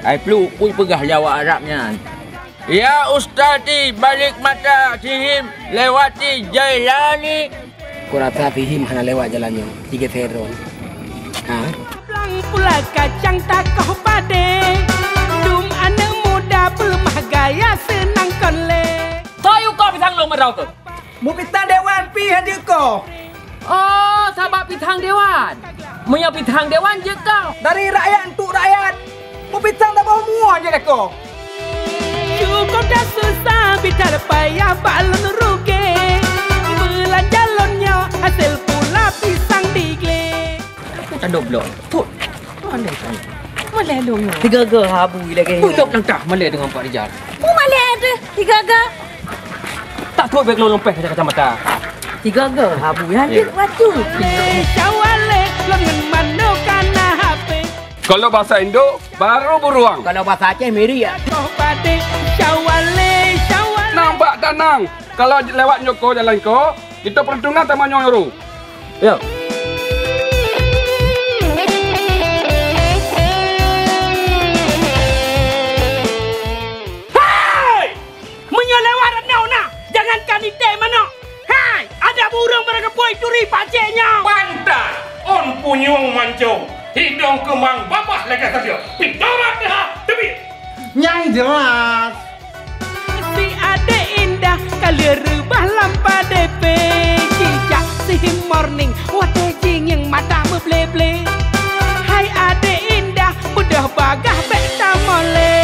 Ai perlu pui pegah Jawa Arabnya. Ya Ustadi balik mata sihim lewati Jailani. Ku rasa fihim hana lewat jalannya 3 Februari. Pulang pula kacang takoh pade. Dum anak muda pelemah gaya senang konle. Toyu kau pitang long merau ke? Mu pitang dewan pi hadir ko. Oh, sahabat pitang dewan. Munya pitang dewan je kau. Dari rakyat untuk rakyat. Mu pitang tak bawa mua je dah ko. Cukup dah susah bicara payah balon rugi. Belanja lonnya hasil pula pisang digle. Tak ada blok. Tut. Mana kan? Mana long? Tiga habu lagi. Tutup langkah mana dengan Pak Rijal. Mu mana ada? Tiga. Tak tuai beg lompeh ke kacamata. 3 habu hadir waktu. Syawale lengan mano kana HP. Kalau bahasa Indo baru beruang. Kalau bahasa Aceh meri ya. Takoh pade. Syawale. Nampak tak nang? Kalau lewat Nyoko jalan ko, kita peruntungan sama Nyoro. Yo. Menyelewat na. Jangankan ite mana. Hai, ada burung berkepoi curi pacenya. Pantai on punyung mancung. Hidung kemang babah lagi saja. Pitorat dah. Tapi Nyai jelas. Si ade indah kali rubah lampa DP. Cicak si morning wate jing yang mata beble-ble. Hai ade indah udah bagah beta mole.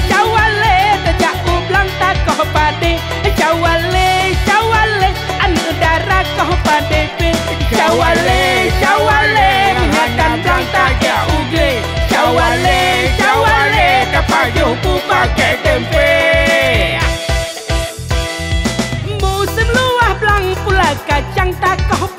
Syawale, tajak ublang takoh pade. Syawale, anu darah koh pade pe. Syawale, menyakan blang tajak ugle. Syawale, kapayo ku pakai tempe. Musim luah blang pula kacang takoh